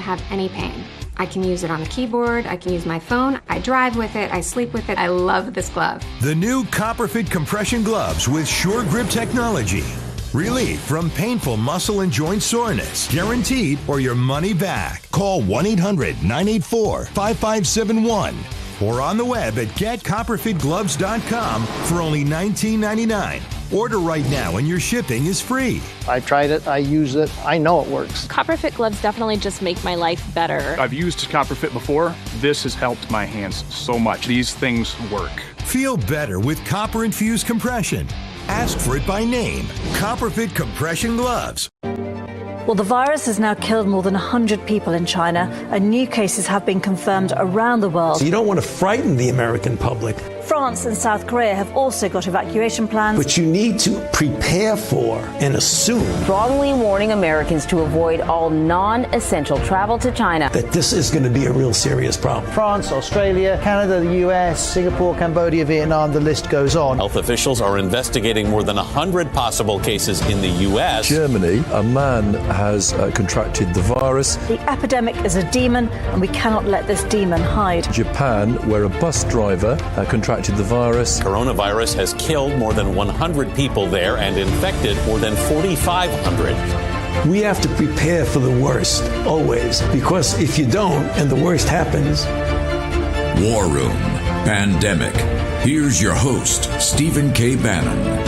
have any pain. I can use it on the keyboard, I can use my phone, I drive with it, I sleep with it. I love this glove. The new CopperFit compression gloves with Sure Grip technology. Relief from painful muscle and joint soreness. Guaranteed or your money back. Call 1-800-984-5571 or on the web at getcopperfitgloves.com for only $19.99. Order right now and your shipping is free. I tried it, I use it, I know it works. CopperFit gloves definitely just make my life better. I've used CopperFit before. This has helped my hands so much. These things work. Feel better with copper-infused compression. Ask for it by name. CopperFit compression gloves. Well, the virus has now killed more than 100 people in China, and new cases have been confirmed around the world. So you don't want to frighten the American public. France and South Korea have also got evacuation plans. But you need to prepare for and assume strongly warning Americans to avoid all non-essential travel to China. That this is going to be a real serious problem. France, Australia, Canada, the US, Singapore, Cambodia, Vietnam, the list goes on. Health officials are investigating more than 100 possible cases in the US. Germany, a man has contracted the virus. The epidemic is a demon, and we cannot let this demon hide. Japan, where a bus driver contracted the virus. Coronavirus has killed more than 100 people there and infected more than 4,500. We have to prepare for the worst, always, because if you don't and the worst happens. War Room Pandemic. Here's your host, Stephen K. Bannon.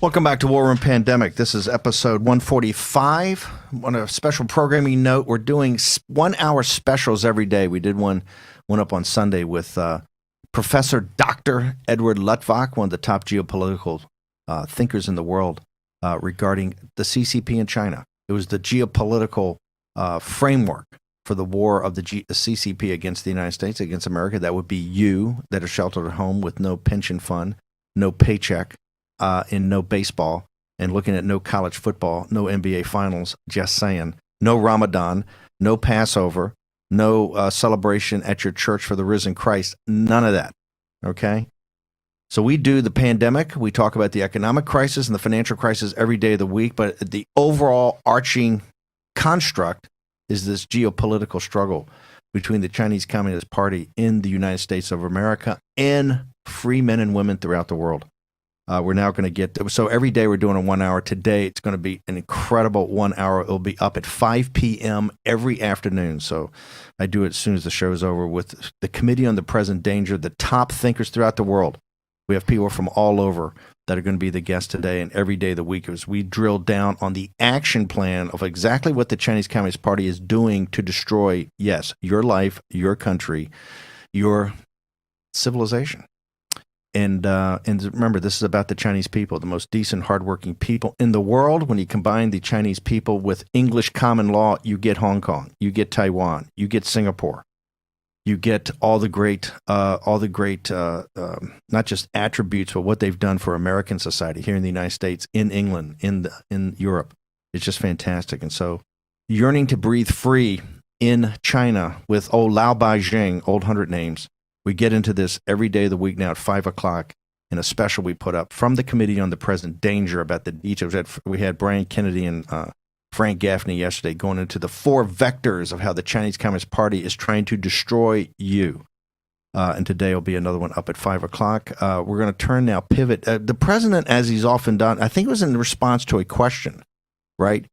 Welcome back to War Room Pandemic. This is episode 145. On a special programming note, we're doing 1 hour specials every day. We did one up on Sunday with Professor Dr. Edward Luttwak, one of the top geopolitical thinkers in the world, regarding the CCP in China. It was the geopolitical framework for the war of the CCP against the United States, against America. That would be you that are sheltered at home with no pension fund, no paycheck, and no baseball, and looking at no college football, no NBA finals, just saying. No Ramadan, no Passover, no celebration at your church for the risen Christ. None of that, okay? So we do the pandemic. We talk about the economic crisis and the financial crisis every day of the week, but the overall arching construct is this geopolitical struggle between the Chinese Communist Party in the United States of America and free men and women throughout the world. We're now going to get, so every day we're doing a 1 hour. Today it's going to be an incredible 1 hour. It'll be up at 5 p.m. every afternoon. So I do it as soon as the show is over with the Committee on the Present Danger, the top thinkers throughout the world. We have people from all over that are going to be the guests today and every day of the week as we drill down on the action plan of exactly what the Chinese Communist Party is doing to destroy, yes, your life, your country, your civilization. And remember, this is about the Chinese people, the most decent, hardworking people in the world. When you combine the Chinese people with English common law, you get Hong Kong, you get Taiwan, you get Singapore, you get all the great, not just attributes, but what they've done for American society here in the United States, in England, in Europe. It's just fantastic. And so, yearning to breathe free in China with old Lao Beijing, old 100 names. We get into this every day of the week now at 5 o'clock in a special we put up from the Committee on the Present Danger about the details. We had Brian Kennedy and Frank Gaffney yesterday going into the 4 vectors of how the Chinese Communist Party is trying to destroy you. And today will be another one up at 5 o'clock. We're going to turn now, pivot. The president, as he's often done, I think it was in response to a question, right?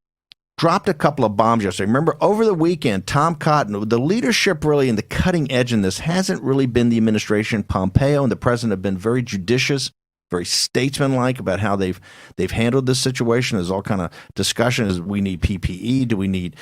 Dropped a couple of bombs yesterday. Remember, over the weekend, Tom Cotton, the leadership really in the cutting edge in this hasn't really been the administration. Pompeo and the president have been very judicious, very statesmanlike about how they've handled this situation. There's all kind of discussion. Is we need PPE? Do we need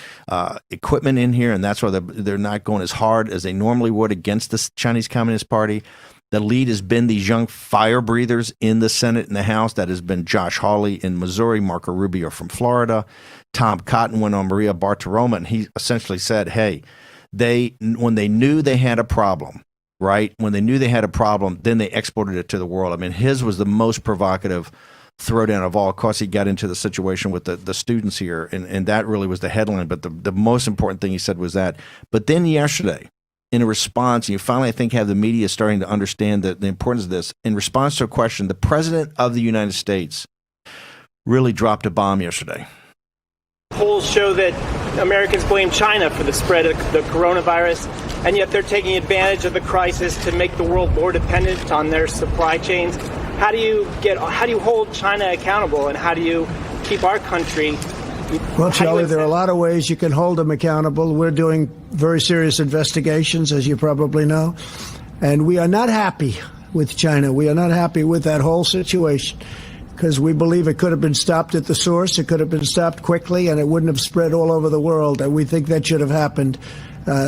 equipment in here? And that's why they're not going as hard as they normally would against the Chinese Communist Party. The lead has been these young fire breathers in the Senate and the House. That has been Josh Hawley in Missouri, Marco Rubio from Florida. Tom Cotton went on Maria Bartiromo, and he essentially said, hey, when they knew they had a problem, right? When they knew they had a problem, then they exported it to the world. I mean, his was the most provocative throwdown of all. Of course, he got into the situation with the students here, and that really was the headline. But the most important thing he said was that. But then yesterday, in a response, you finally, I think, have the media starting to understand the importance of this. In response to a question, the president of the United States really dropped a bomb yesterday. Polls show that Americans blame China for the spread of the coronavirus, and yet they're taking advantage of the crisis to make the world more dependent on their supply chains. How do you hold China accountable, and how do you keep our country? Well, Charlie, there are a lot of ways you can hold them accountable. We're doing very serious investigations, as you probably know, and we are not happy with China. We are not happy with that whole situation because we believe it could have been stopped at the source. It could have been stopped quickly, and it wouldn't have spread all over the world. And we think that should have happened.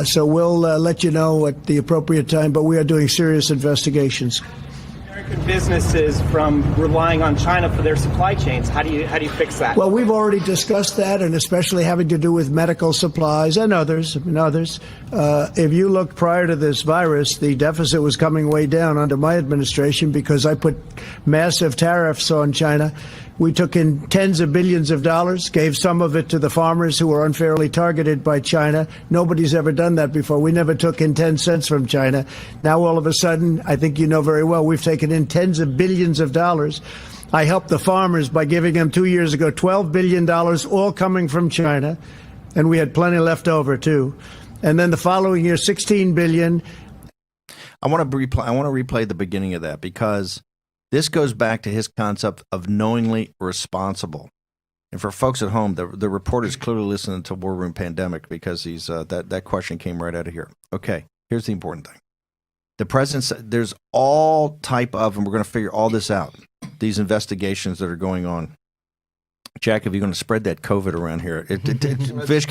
So we'll let you know at the appropriate time, but we are doing serious investigations. American businesses from relying on China for their supply chains. How do you fix that? Well, we've already discussed that, and especially having to do with medical supplies and others. If you look prior to this virus, the deficit was coming way down under my administration because I put massive tariffs on China. We took in tens of billions of dollars, gave some of it to the farmers who were unfairly targeted by China. Nobody's ever done that before. We never took in 10 cents from China. Now, all of a sudden, I think you know very well, we've taken in tens of billions of dollars. I helped the farmers by giving them 2 years ago $12 billion, all coming from China. And we had plenty left over, too. And then the following year, $16 billion. I want to replay the beginning of that because this goes back to his concept of knowingly responsible. And for folks at home, the reporter's clearly listening to War Room Pandemic because he's that question came right out of here. Okay, here's the important thing. The president said there's all type of, and we're going to figure all this out, these investigations that are going on. Jack, if you're going to spread that COVID around here, Fish,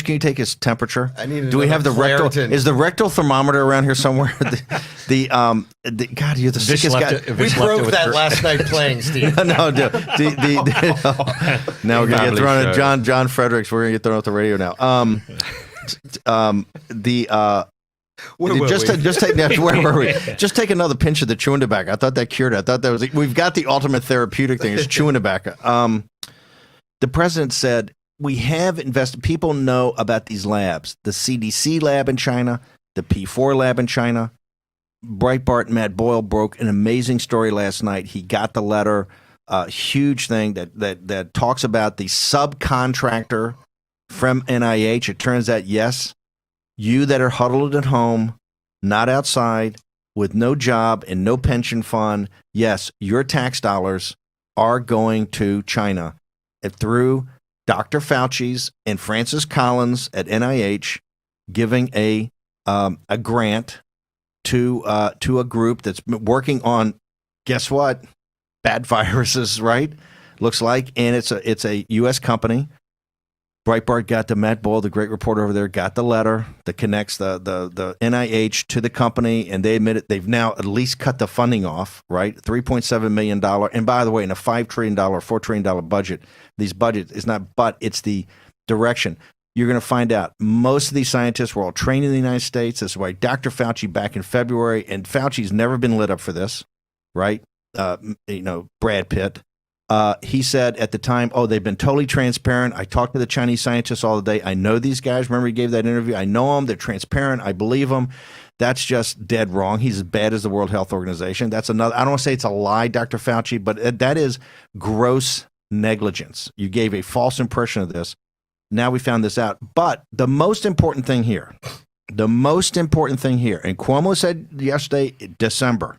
can you take his temperature? Do we have the rectal? Is the rectal thermometer around here somewhere? God, you're the sickest guy. We broke that last night playing, Steve. Now we're going to get thrown at John Fredericks. We're going to get thrown off the radio now. Where were we? Just take another pinch of the chewing tobacco. I thought that cured it. I thought that was. We've got the ultimate therapeutic thing. It's chewing tobacco. The president said, we have invested, people know about these labs, the CDC lab in China, the P4 lab in China. Breitbart Matt Boyle broke an amazing story last night. He got the letter, huge thing that talks about the subcontractor from NIH. It turns out, yes, you that are huddled at home, not outside, with no job and no pension fund, yes, your tax dollars are going to China. Through Dr. Fauci's and Francis Collins at NIH giving a grant to a group that's working on, guess what, bad viruses, right? Looks like, and it's a U.S. company. Breitbart got the Matt Boyle, the great reporter over there, got the letter that connects the NIH to the company, and they admit it. They've now at least cut the funding off, right? $3.7 million. And by the way, in a $5 trillion, $4 trillion budget, these budgets is not, but it's the direction. You're going to find out most of these scientists were all trained in the United States. That's why Dr. Fauci back in February, and Fauci's never been lit up for this, right? Brad Pitt. He said at the time, they've been totally transparent. I talked to the Chinese scientists all the day. I know these guys. Remember he gave that interview? I know them. They're transparent. I believe them. That's just dead wrong. He's as bad as the World Health Organization. That's another. I don't want to say it's a lie, Dr. Fauci, but that is gross negligence. You gave a false impression of this. Now we found this out. But the most important thing here, and Cuomo said yesterday, December,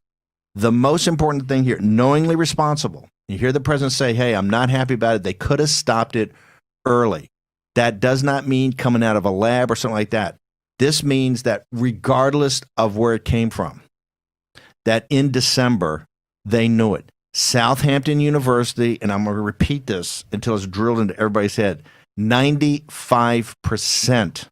the most important thing here, knowingly responsible. You hear the president say, hey, I'm not happy about it. They could have stopped it early. That does not mean coming out of a lab or something like that. This means that regardless of where it came from, that in December, they knew it. Southampton University, and I'm going to repeat this until it's drilled into everybody's head, 95%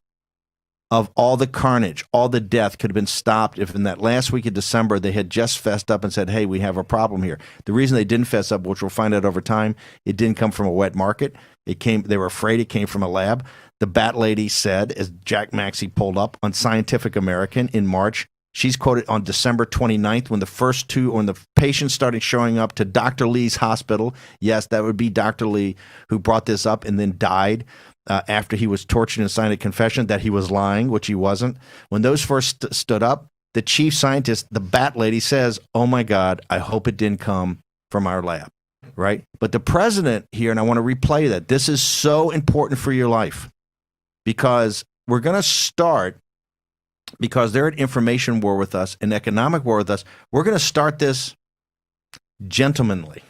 of all the carnage, all the death could have been stopped if in that last week of December they had just fessed up and said, hey, we have a problem here. The reason they didn't fess up, which we'll find out over time, it didn't come from a wet market. They were afraid it came from a lab. The bat lady said, as Jack Maxey pulled up on Scientific American in March, she's quoted on December 29th when the patients started showing up to Dr. Lee's hospital. Yes, that would be Dr. Lee who brought this up and then died. After he was tortured and signed a confession that he was lying, which he wasn't. When those first stood up, the chief scientist, the bat lady, says, oh my God, I hope it didn't come from our lab, right? But the president here, and I want to replay that, this is so important for your life. because we're going to start, because they're at information war with us, an economic war with us, we're going to start this gentlemanly.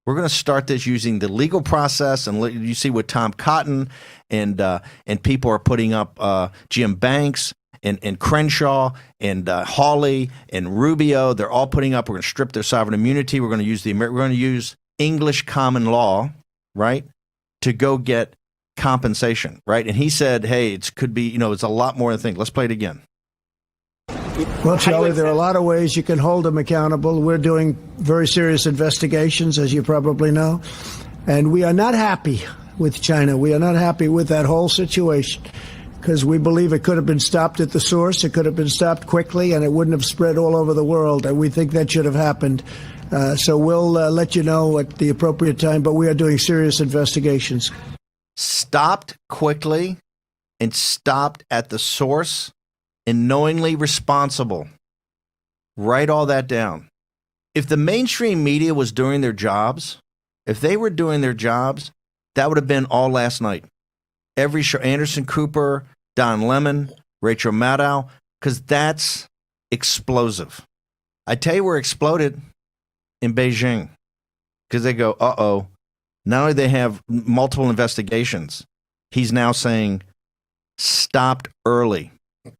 We're going to start this using the legal process, and you see what Tom Cotton and people are putting up, Jim Banks and Crenshaw and Hawley and Rubio. They're all putting up. We're going to strip their sovereign immunity. We're going to use English common law, right, to go get compensation, right? And he said, hey, it could be, it's a lot more than things. Let's play it again. Well, Charlie, there are a lot of ways you can hold them accountable. We're doing very serious investigations, as you probably know, and we are not happy with China. We are not happy with that whole situation because we believe it could have been stopped at the source. It could have been stopped quickly, and it wouldn't have spread all over the world, and we think that should have happened. So we'll let you know at the appropriate time, but we are doing serious investigations. Stopped quickly and stopped at the source and knowingly responsible. Write all that down. If the mainstream media was doing their jobs, if they were doing their jobs, that would have been all last night. Every show, Anderson Cooper, Don Lemon, Rachel Maddow, because that's explosive. I tell you where it exploded, in Beijing, because they go, uh-oh. Not only they have multiple investigations, he's now saying, stopped early.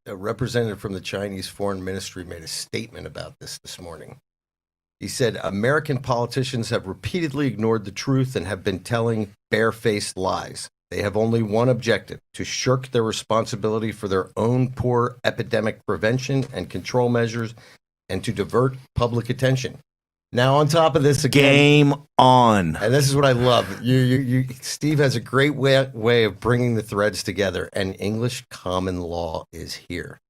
A representative from the Chinese Foreign Ministry made a statement about this morning. He said, American politicians have repeatedly ignored the truth and have been telling barefaced lies. They have only one objective, to shirk their responsibility for their own poor epidemic prevention and control measures and to divert public attention. Now, on top of this, again, game on. And this is what I love. Steve has a great way of bringing the threads together, and English common law is here.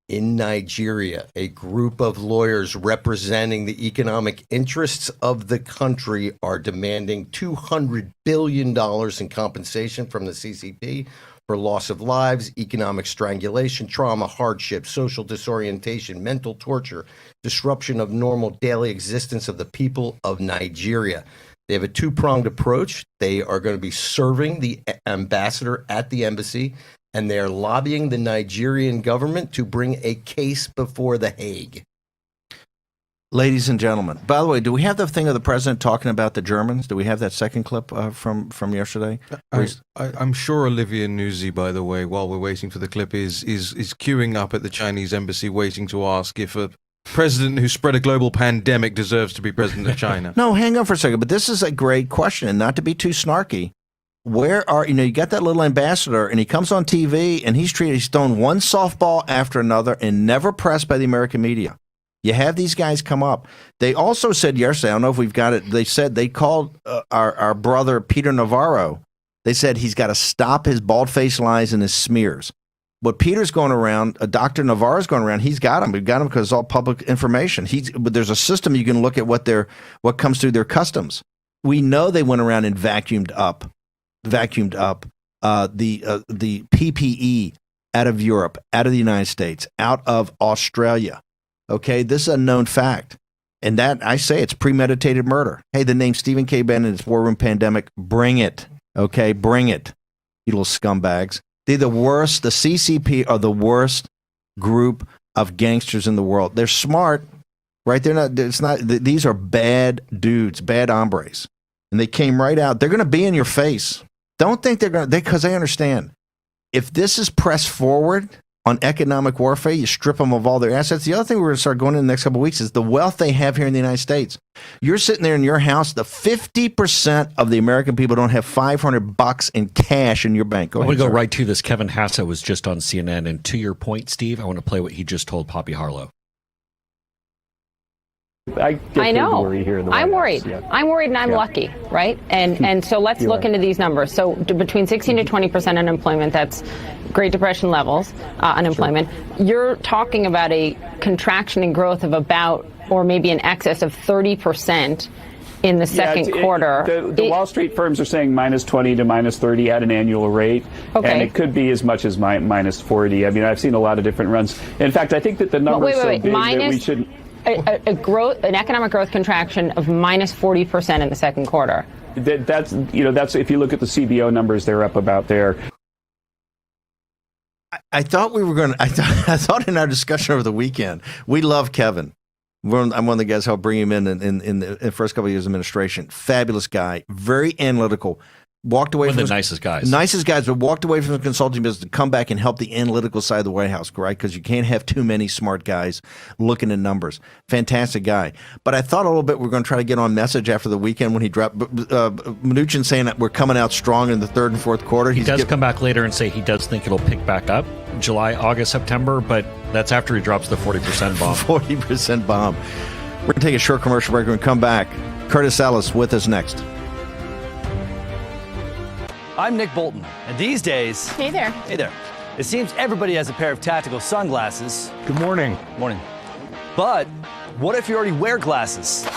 In Nigeria, a group of lawyers representing the economic interests of the country are demanding $200 billion in compensation from the CCP for loss of lives, economic strangulation, trauma, hardship, social disorientation, mental torture, disruption of normal daily existence of the people of Nigeria. They have a two-pronged approach. They are going to be serving the ambassador at the embassy, and they are lobbying the Nigerian government to bring a case before The Hague. Ladies and gentlemen, by the way, do we have the thing of the president talking about the Germans? Do we have that second clip from yesterday? I'm sure Olivia Newsy, by the way, while we're waiting for the clip, is queuing up at the Chinese embassy waiting to ask if a president who spread a global pandemic deserves to be president of China. No, hang on for a second. But this is a great question, and not to be too snarky. Where are, you got that little ambassador, and he comes on TV, and he's thrown one softball after another and never pressed by the American media. You have these guys come up. They also said yesterday, I don't know if we've got it, they said they called our brother Peter Navarro. They said he's got to stop his bald-faced lies and his smears. What Peter's going around, Dr. Navarro's going around, he's got him. We've got him because it's all public information. But there's a system you can look at what comes through their customs. We know they went around and vacuumed up the PPE out of Europe, out of the United States, out of Australia. Okay, this is a known fact. And that, I say, it's premeditated murder. Hey, the name Stephen K. Bannon and his War Room Pandemic, bring it. Okay, bring it, you little scumbags. They're the worst. The CCP are the worst group of gangsters in the world. They're smart, right? These are bad dudes, bad hombres. And they came right out. They're going to be in your face. Don't think they're going to, because they understand. If this is pressed forward on economic warfare, you strip them of all their assets. The other thing we're going to start going in the next couple of weeks is the wealth they have here in the United States. You're sitting there in your house, the 50% of the American people don't have $500 in cash in your bank. I want to go right to this. Kevin Hassett was just on CNN, and to your point, Steve, I want to play what he just told Poppy Harlow. I know. I'm worried. Yeah. I'm worried, and I'm lucky, right? And so let's look into these numbers. So between 16 to 20% unemployment, that's Great Depression levels unemployment. Sure. You're talking about a contraction in growth of about, or maybe in excess of 30% in the second quarter. The Wall Street firms are saying minus 20 to minus 30 at an annual rate, and it could be as much as minus 40. I mean, I've seen a lot of different runs. In fact, I think that the number is so big that we should. An economic growth contraction of minus 40% in the second quarter. That's if you look at the CBO numbers, they're up about there. I thought we were going to, I thought in our discussion over the weekend, we love Kevin. I'm one of the guys who'll bring him in the first couple of years of administration. Fabulous guy, very analytical. Walked away one from of the nicest guys. Nicest guys, but walked away from the consulting business to come back and help the analytical side of the White House, right? Because you can't have too many smart guys looking at numbers. Fantastic guy. But I thought a little bit we're going to try to get on message after the weekend when he dropped. Mnuchin saying that we're coming out strong in the third and fourth quarter. He does come back later and say he does think it'll pick back up July, August, September, but that's after he drops the 40% bomb. 40% bomb. We're going to take a short commercial break. We're going to come back. Curtis Ellis with us next. I'm Nick Bolton, and these days... Hey there. Hey there. It seems everybody has a pair of tactical sunglasses. Good morning. Morning. But what if you already wear glasses?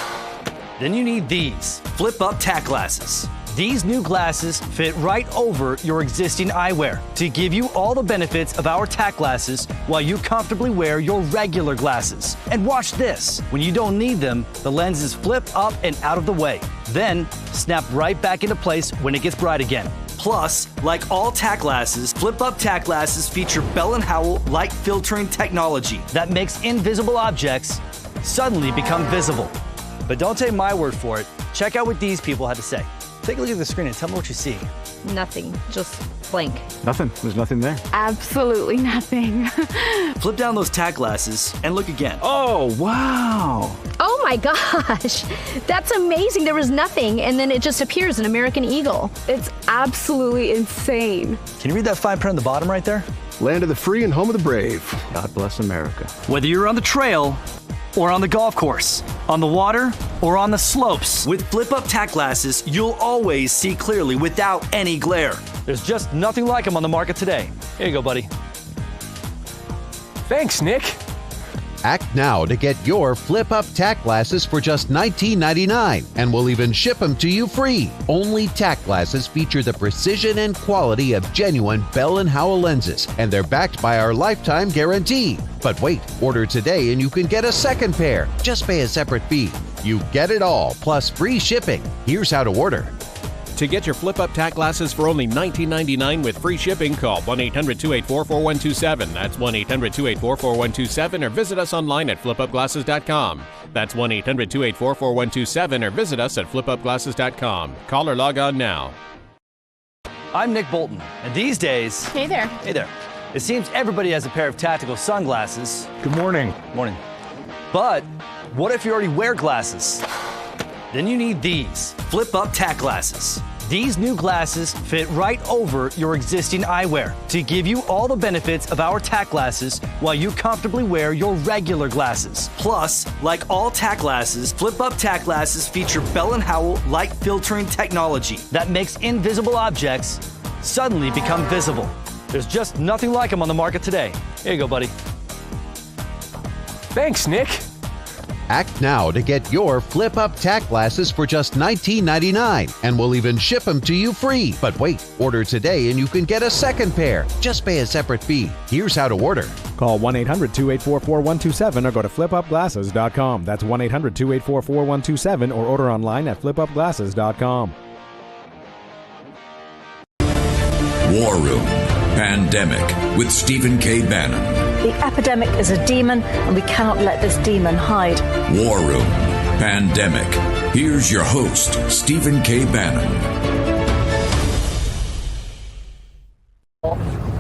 Then you need these flip-up tack glasses. These new glasses fit right over your existing eyewear to give you all the benefits of our tack glasses while you comfortably wear your regular glasses. And watch this. When you don't need them, the lenses flip up and out of the way. Then snap right back into place when it gets bright again. Plus, like all tack glasses, flip-up tack glasses feature Bell & Howell light filtering technology that makes invisible objects suddenly become visible. But don't take my word for it. Check out what these people had to say. Take a look at the screen and tell me what you see. Nothing. Just blank. Nothing. There's nothing there. Absolutely nothing. Flip down those tack glasses and look again. Oh, wow. Oh my gosh. That's amazing. There was nothing, and then it just appears an American eagle. It's absolutely insane. Can you read that fine print on the bottom right there? Land of the free and home of the brave. God bless America. Whether you're on the trail or on the golf course, on the water, or on the slopes. With flip-up tack glasses, you'll always see clearly without any glare. There's just nothing like them on the market today. Here you go, buddy. Thanks, Nick. Act now to get your flip-up tack glasses for just $19.99, and we'll even ship them to you free. Only tack glasses feature the precision and quality of genuine Bell & Howell lenses, and they're backed by our lifetime guarantee. But wait, order today and you can get a second pair. Just pay a separate fee. You get it all, plus free shipping. Here's how to order. To get your flip-up tack glasses for only $19.99 with free shipping, call 1-800-284-4127. That's 1-800-284-4127, or visit us online at flipupglasses.com. That's 1-800-284-4127, or visit us at flipupglasses.com. Call or log on now. I'm Nick Bolton, and these days... Hey there. Hey there. It seems everybody has a pair of tactical sunglasses. Good morning. Morning. But what if you already wear glasses? Then you need these flip-up tack glasses. These new glasses fit right over your existing eyewear to give you all the benefits of our tack glasses while you comfortably wear your regular glasses. Plus, like all tack glasses, flip-up tack glasses feature Bell & Howell light filtering technology that makes invisible objects suddenly become visible. There's just nothing like them on the market today. Here you go, buddy. Thanks, Nick. Act now to get your flip-up tack glasses for just $19.99, and we'll even ship them to you free. But wait, order today and you can get a second pair. Just pay a separate fee. Here's how to order. Call 1-800-284-4127 or go to flipupglasses.com. That's 1-800-284-4127 or order online at flipupglasses.com. War Room Pandemic with Stephen K. Bannon. The epidemic is a demon, and we cannot let this demon hide. War Room Pandemic. Here's your host, Stephen K. Bannon.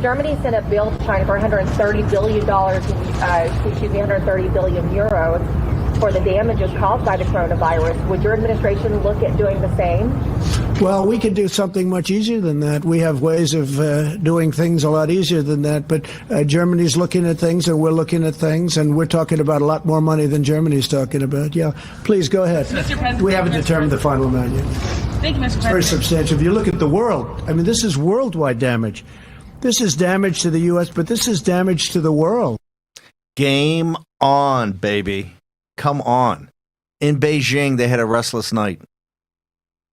Germany sent a bill to China for $130 billion, 130 billion euros for the damages caused by the coronavirus. Would your administration look at doing the same? Well, we can do something much easier than that. We have ways of doing things a lot easier than that. But Germany's looking at things, and we're looking at things, and we're talking about a lot more money than Germany's talking about. Yeah, please go ahead. Mr. President, we haven't determined the final amount yet. Thank you, Mr. President. It's very substantial. If you look at the world, I mean, this is worldwide damage. This is damage to the U.S., but this is damage to the world. Game on, baby. Come on. In Beijing, they had a restless night.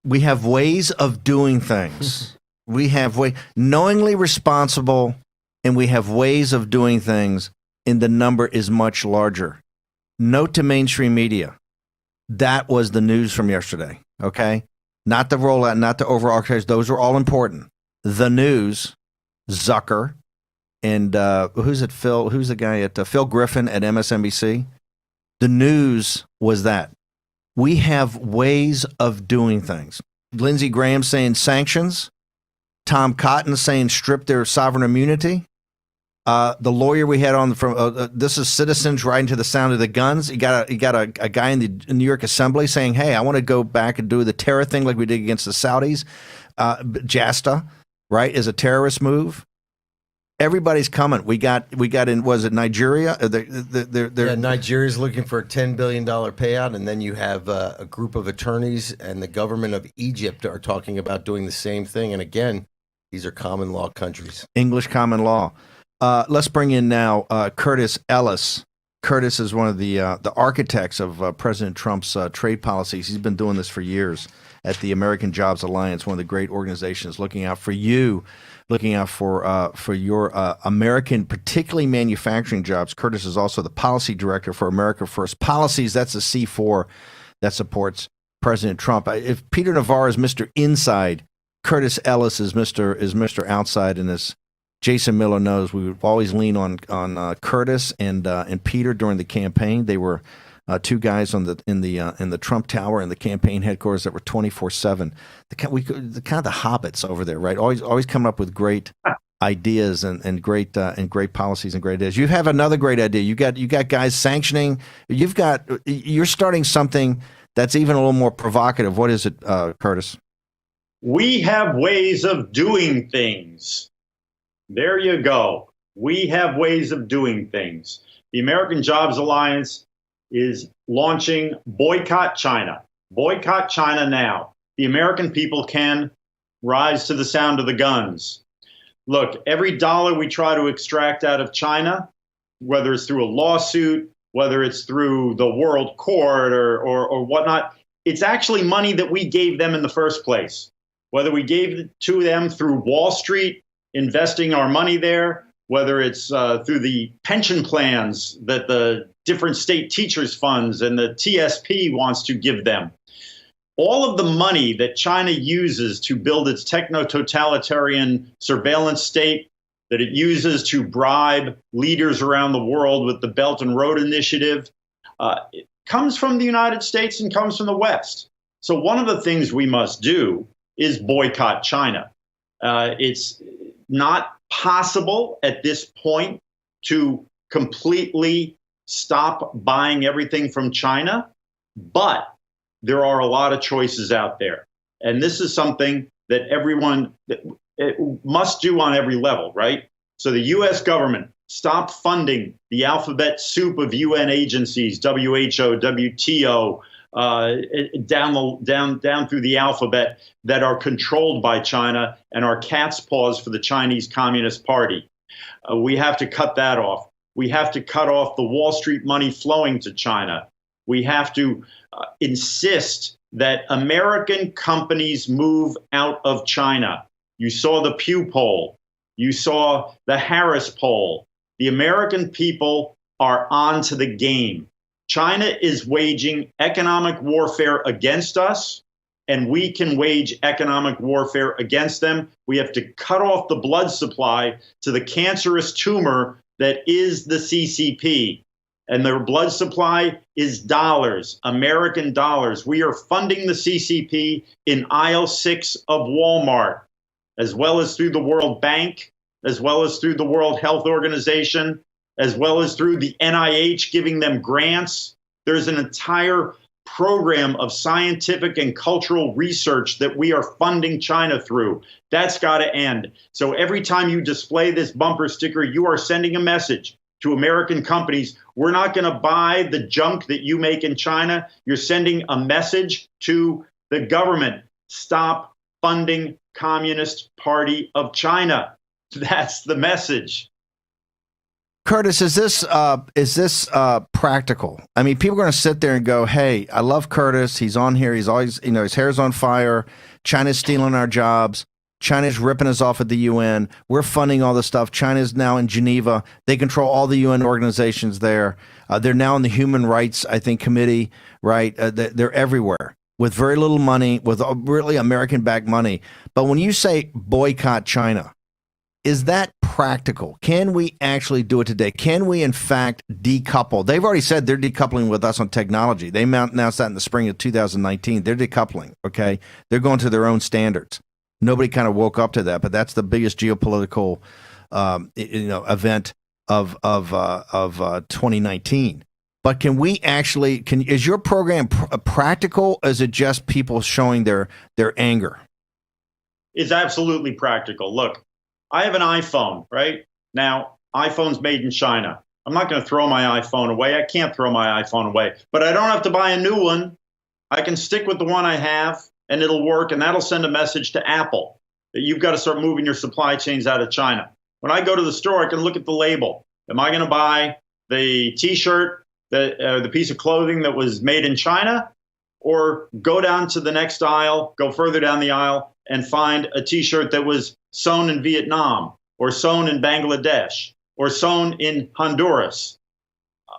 We have ways of doing things. We have knowingly responsible, and we have ways of doing things, and the number is much larger. Note to mainstream media. That was the news from yesterday, okay? Not the rollout, not the overall architecture. Those were all important. The news, Zucker, and who's it? Who's the guy at Phil Griffin at MSNBC? The news was that we have ways of doing things. Lindsey Graham saying sanctions. Tom Cotton saying strip their sovereign immunity. The lawyer we had on from this is Citizens Riding to the Sound of the Guns. You got a guy in the New York Assembly saying, "Hey, I want to go back and do the terror thing like we did against the Saudis." JASTA, right, is a terrorist move. Everybody's coming. We got in. Was it Nigeria? Nigeria's looking for a $10 billion payout, and then you have a group of attorneys and the government of Egypt are talking about doing the same thing. And again, these are common law countries. English common law. Let's bring in now Curtis Ellis. Curtis is one of the architects of President Trump's trade policies. He's been doing this for years at the American Jobs Alliance, one of the great organizations looking out for you, looking out for your American, particularly manufacturing jobs. Curtis is also the policy director for America First Policies. That's the C4 that supports President Trump. If Peter Navarro is Mr. Inside, Curtis Ellis is Mr. Outside, and as Jason Miller knows, we would always lean on Curtis and Peter during the campaign. They were two guys in the Trump Tower and the campaign headquarters that were 24/7. The kind of the hobbits over there, right? Always coming up with great ideas and great policies and great ideas. You have another great idea. You got guys sanctioning. You're starting something that's even a little more provocative. What is it, Curtis? We have ways of doing things. There you go. We have ways of doing things. The American Jobs Alliance is launching Boycott China. Boycott China now. The American people can rise to the sound of the guns. Look, every dollar we try to extract out of China, whether it's through a lawsuit, whether it's through the World Court or whatnot, it's actually money that we gave them in the first place. Whether we gave it to them through Wall Street, investing our money there, whether it's through the pension plans that the different state teachers funds and the TSP wants to give them. All of the money that China uses to build its techno-totalitarian surveillance state, that it uses to bribe leaders around the world with the Belt and Road Initiative, it comes from the United States and comes from the West. So one of the things we must do is boycott China. It's not possible at this point to completely stop buying everything from China, but there are a lot of choices out there. And this is something that everyone must do on every level, right? So the U.S. government stop funding the alphabet soup of UN agencies, WHO, WTO, down through the alphabet that are controlled by China and are cat's paws for the Chinese Communist Party. We have to cut that off. We have to cut off the Wall Street money flowing to China. We have to insist that American companies move out of China. You saw the Pew poll. You saw the Harris poll. The American people are on to the game. China is waging economic warfare against us, and we can wage economic warfare against them. We have to cut off the blood supply to the cancerous tumor that is the CCP. And their blood supply is dollars, American dollars. We are funding the CCP in aisle 6 of Walmart, as well as through the World Bank, as well as through the World Health Organization, as well as through the NIH giving them grants. There's an entire program of scientific and cultural research that we are funding China through. That's got to end. So every time you display this bumper sticker, you are sending a message to American companies. We're not going to buy the junk that you make in China. You're sending a message to the government. Stop funding Communist Party of China. That's the message. Curtis, is this practical? I mean, people are going to sit there and go, "Hey, I love Curtis. He's on here. He's always, his hair's on fire. China's stealing our jobs. China's ripping us off at the UN. We're funding all this stuff. China's now in Geneva. They control all the UN organizations there. They're now in the Human Rights, I think, Committee, right? They're everywhere with very little money, with really American-backed money. But when you say boycott China, Is that practical? Can we actually do it today? Can we, in fact, decouple? They've already said they're decoupling with us on technology. They announced that in the spring of 2019. They're decoupling, okay? They're going to their own standards. Nobody kind of woke up to that, but that's the biggest geopolitical event of 2019. But can we actually, is your program practical, or is it just people showing their anger? It's absolutely practical. Look, I have an iPhone, right? Now, iPhone's made in China. I'm not going to throw my iPhone away. I can't throw my iPhone away. But I don't have to buy a new one. I can stick with the one I have, and it'll work, and that'll send a message to Apple that you've got to start moving your supply chains out of China. When I go to the store, I can look at the label. Am I going to buy the T-shirt, the piece of clothing that was made in China, or go down to the next aisle, go further down the aisle, and find a T-shirt that was sewn in Vietnam, or sewn in Bangladesh, or sewn in Honduras?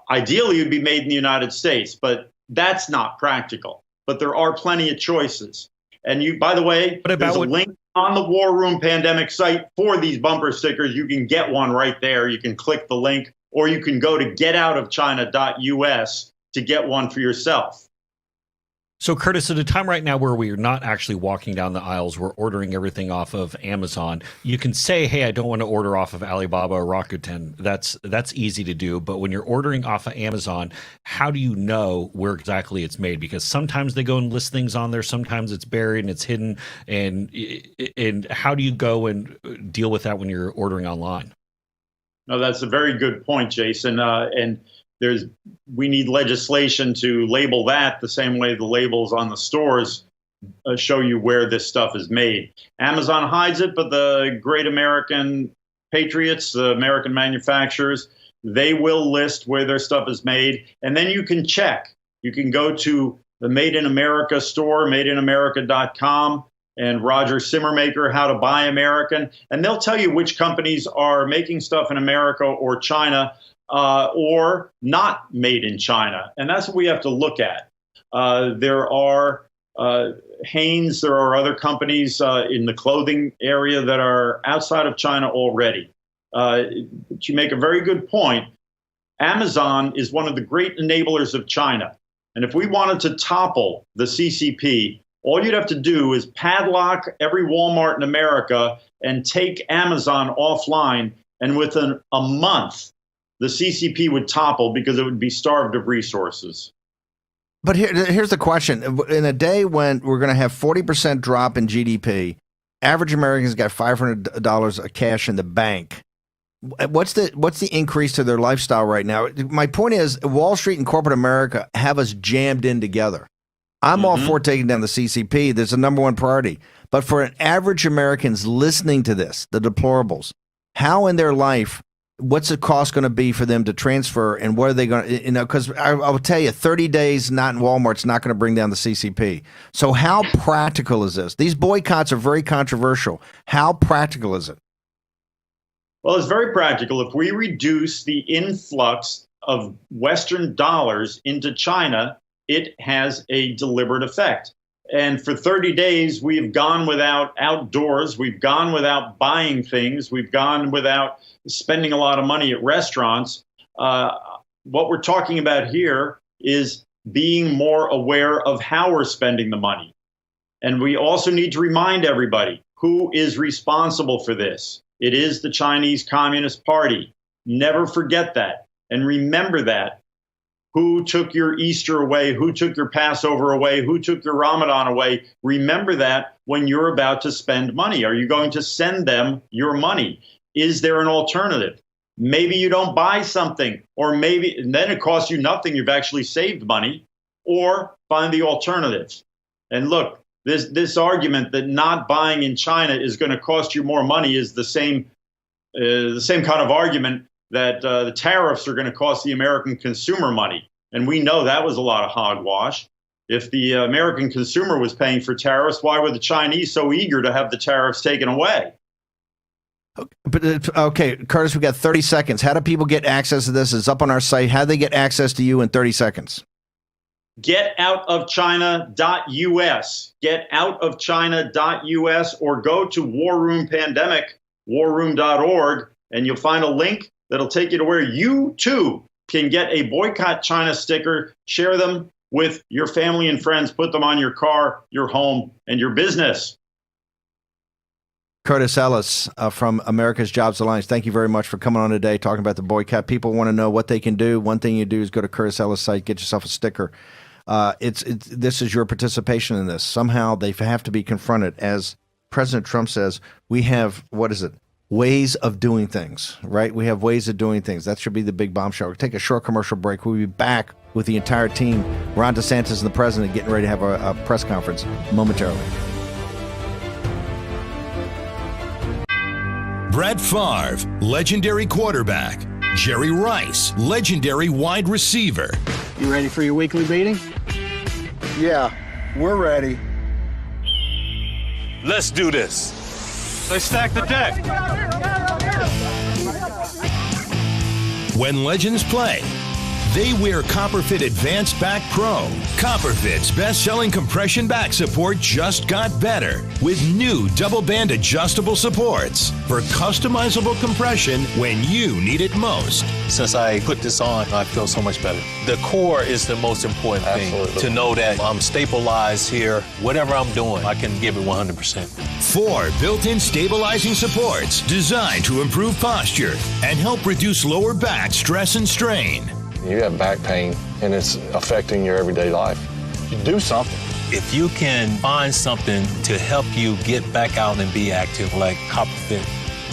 Ideally, it would be made in the United States, but that's not practical. But there are plenty of choices. And you, by the way, there's a link on the War Room Pandemic site for these bumper stickers. You can get one right there. You can click the link, or you can go to getoutofchina.us to get one for yourself. So, Curtis, at a time right now where we're not actually walking down the aisles, we're ordering everything off of Amazon. You can say, hey, I don't want to order off of Alibaba or Rakuten. That's easy to do. But when you're ordering off of Amazon, how do you know where exactly it's made? Because sometimes they go and list things on there. Sometimes it's buried and it's hidden. And how do you go and deal with that when you're ordering online? No, that's a very good point, Jason. And we need legislation to label that the same way the labels on the stores show you where this stuff is made. Amazon hides it, but the great American patriots, the American manufacturers, they will list where their stuff is made. And then you can check. You can go to the Made in America store, madeinamerika.com, and Roger Simmermaker, How to Buy American. And they'll tell you which companies are making stuff in America or China, or not made in China. And that's what we have to look at. There are Hanes, there are other companies in the clothing area that are outside of China already. But you make a very good point. Amazon is one of the great enablers of China. And if we wanted to topple the CCP, all you'd have to do is padlock every Walmart in America and take Amazon offline. And within a month, the CCP would topple because it would be starved of resources. But here's the question. In a day when we're going to have 40% drop in GDP, average Americans got $500 of cash in the bank. What's the increase to their lifestyle right now? My point is, Wall Street and corporate America have us jammed in together. I'm all for taking down the CCP. There's a number one priority. But for an average Americans listening to this, the deplorables, how in their life, what's the cost going to be for them to transfer, and what are they going to, because I will tell you, 30 days not in Walmart's not going to bring down the CCP. So how practical is this? These boycotts are very controversial. How practical is it? Well, it's very practical. If we reduce the influx of Western dollars into China, it has a deliberate effect. And for 30 days, we've gone without outdoors. We've gone without buying things. We've gone without spending a lot of money at restaurants. What we're talking about here is being more aware of how we're spending the money. And we also need to remind everybody who is responsible for this. It is the Chinese Communist Party. Never forget that. And remember that. Who took your Easter away? Who took your Passover away? Who took your Ramadan away? Remember that when you're about to spend money. Are you going to send them your money? Is there an alternative? Maybe you don't buy something, or maybe and then it costs you nothing. You've actually saved money, or find the alternative. And look, this argument that not buying in China is going to cost you more money is the same kind of argument that the tariffs are going to cost the American consumer money. And we know that was a lot of hogwash. If the American consumer was paying for tariffs, why were the Chinese so eager to have the tariffs taken away? But okay, Curtis, we got 30 seconds. How do people get access to this? It's up on our site. How do they get access to you in 30 seconds? Getoutofchina.us. Getoutofchina.us, or go to War Room Pandemic warroom.org, and you'll find a link that'll take you to where you too can get a Boycott China sticker, share them with your family and friends, put them on your car, your home, and your business. Curtis Ellis from America's Jobs Alliance, thank you very much for coming on today, talking about the boycott. People want to know what they can do. One thing you do is go to Curtis Ellis' site, get yourself a sticker. This is your participation in this. Somehow they have to be confronted. As President Trump says, we have, ways of doing things, right? We have ways of doing things. That should be the big bombshell. We'll take a short commercial break. We'll be back with the entire team. Ron DeSantis and the president getting ready to have a press conference momentarily. Brett Favre, legendary quarterback. Jerry Rice, legendary wide receiver. You ready for your weekly meeting? Yeah, we're ready. Let's do this. Let's stack the deck. When legends play, they wear Copperfit Advanced Back Pro. Copperfit's best-selling compression back support just got better with new double-band adjustable supports for customizable compression when you need it most. Since I put this on, I feel so much better. The core is the most important thing. To know that I'm stabilized here. Whatever I'm doing, I can give it 100%. 4 built-in stabilizing supports designed to improve posture and help reduce lower back stress and strain. You have back pain and it's affecting your everyday life. You do something. If you can find something to help you get back out and be active like Copperfit,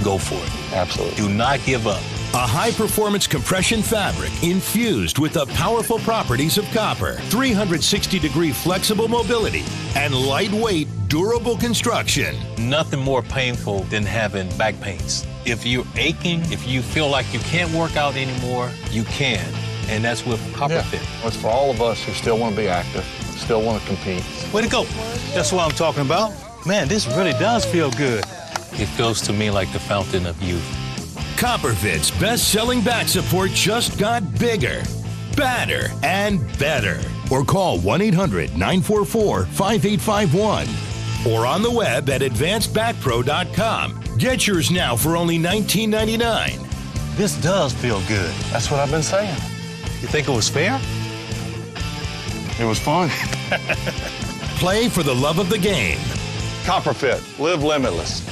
go for it. Absolutely. Do not give up. A high-performance compression fabric infused with the powerful properties of copper, 360-degree flexible mobility, and lightweight, durable construction. Nothing more painful than having back pains. If you're aching, if you feel like you can't work out anymore, you can. And that's with Copperfit. Yeah. It's for all of us who still want to be active, still want to compete. Way to go. That's what I'm talking about. Man, this really does feel good. It feels to me like the fountain of youth. Copperfit's best-selling back support just got bigger, badder, and better. Or call 1-800-944-5851. Or on the web at advancedbackpro.com. Get yours now for only $19.99. This does feel good. That's what I've been saying. You think it was fair? It was fun. Play for the love of the game. Copperfit, live limitless.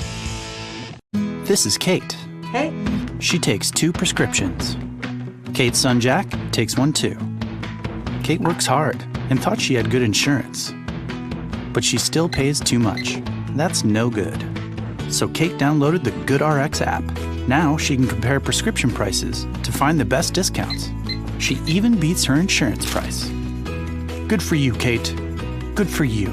This is Kate. Hey. She takes 2 prescriptions. Kate's son Jack takes one too. Kate works hard and thought she had good insurance. But she still pays too much. That's no good. So Kate downloaded the GoodRx app. Now she can compare prescription prices to find the best discounts. She even beats her insurance price. Good for you, Kate. Good for you.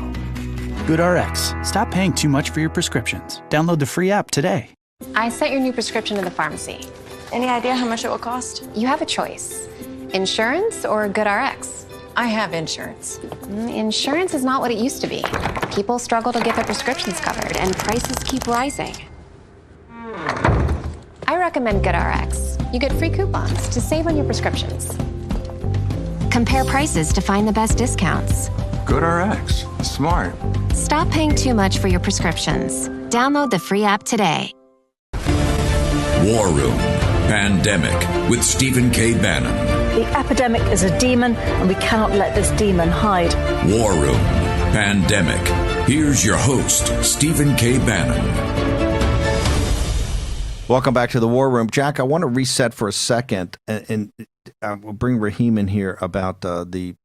GoodRx. Stop paying too much for your prescriptions. Download the free app today. I sent your new prescription to the pharmacy. Any idea how much it will cost? You have a choice. Insurance or GoodRx? I have insurance. Insurance is not what it used to be. People struggle to get their prescriptions covered, and prices keep rising. I recommend GoodRx. You get free coupons to save on your prescriptions. Compare prices to find the best discounts. GoodRx. Smart. Stop paying too much for your prescriptions. Download the free app today. War Room Pandemic with Stephen K. Bannon. The epidemic is a demon, and we cannot let this demon hide. War Room Pandemic. Here's your host, Stephen K. Bannon. Welcome back to the War Room. Jack, I want to reset for a second, and we'll bring Raheem in here about the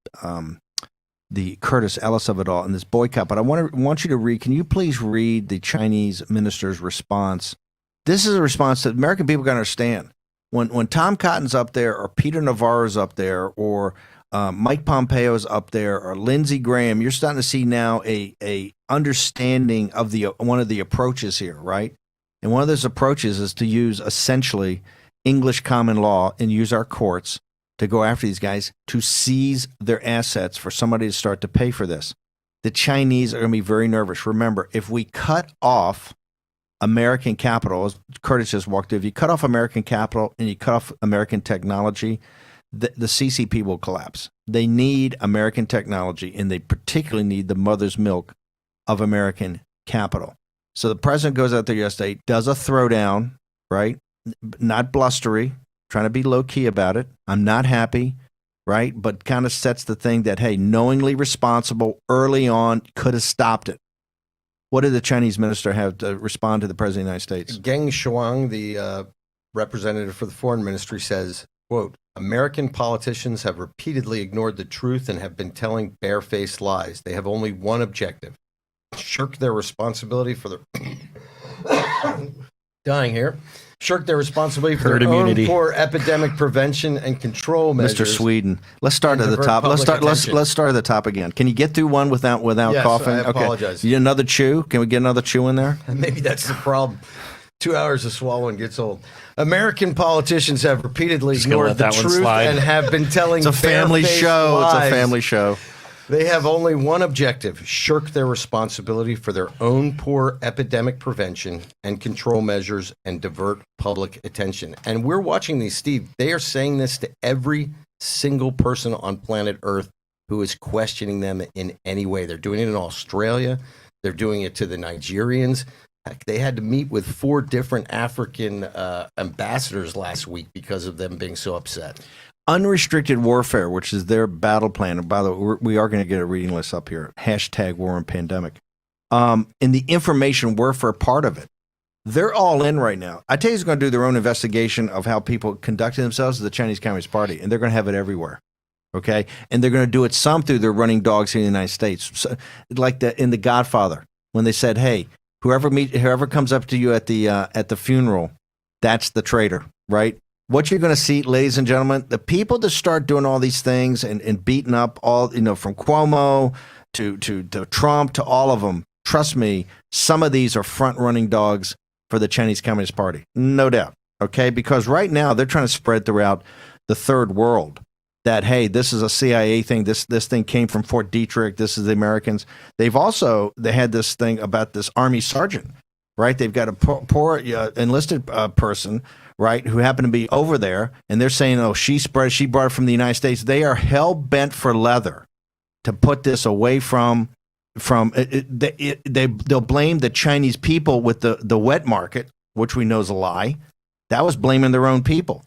Curtis Ellis of it all and this boycott. But I want you to read. Can you please read the Chinese minister's response? This is a response that American people got to understand. When Tom Cotton's up there, or Peter Navarro's up there, or Mike Pompeo's up there, or Lindsey Graham, you're starting to see now a understanding of one of the approaches here, right? And one of those approaches is to use essentially English common law and use our courts to go after these guys to seize their assets for somebody to start to pay for this. The Chinese are going to be very nervous. Remember, if we cut off American capital, as Curtis just walked through, if you cut off American capital and you cut off American technology, the CCP will collapse. They need American technology, and they particularly need the mother's milk of American capital. So the president goes out there yesterday, does a throwdown, right? Not blustery, trying to be low key about it. I'm not happy, right? But kind of sets the thing that, hey, knowingly responsible early on, could have stopped it. What did the Chinese minister have to respond to the president of the United States? Geng Shuang, the representative for the foreign ministry, says, quote, American politicians have repeatedly ignored the truth and have been telling barefaced lies. They have only one objective, shirk their responsibility for their dying here. Shirk their responsibility for their own poor epidemic prevention and control measures. Mr. Sweden, let's start at the top. Let's start at the top again. Can you get through one without yes, coughing? I apologize. Okay. You another chew? Can we get another chew in there? Maybe that's the problem. 2 hours of swallowing gets old. American politicians have repeatedly ignored the truth and have been telling it's a family show. Lies. It's a family show. They have only one objective, shirk their responsibility for their own poor epidemic prevention and control measures and divert public attention. And we're watching these, Steve. They are saying this to every single person on planet Earth who is questioning them in any way. They're doing it in Australia. They're doing it to the Nigerians. They had to meet with 4 different African ambassadors last week because of them being so upset. Unrestricted warfare, which is their battle plan. And by the way, we are going to get a reading list up here. # war and pandemic. In the information warfare part of it, they're all in right now. I tell you, who's going to do their own investigation of how people conducted themselves is the Chinese Communist Party, and they're going to have it everywhere. Okay, and they're going to do it some through their running dogs here in the United States, so, like in The Godfather, when they said, "Hey, whoever comes up to you at the funeral, that's the traitor," right? What you're going to see, ladies and gentlemen, the people that start doing all these things and beating up all, from Cuomo to Trump to all of them, trust me, some of these are front-running dogs for the Chinese Communist Party, no doubt, okay? Because right now they're trying to spread throughout the third world that, hey, this is a CIA thing, this thing came from Fort Detrick, this is the Americans. They had this thing about this Army sergeant, right? They've got a poor enlisted person, right, who happened to be over there, and they're saying, oh, she brought it from the United States. They are hell-bent for leather to put this away from they'll blame the Chinese people with the wet market, which we know is a lie. That was blaming their own people.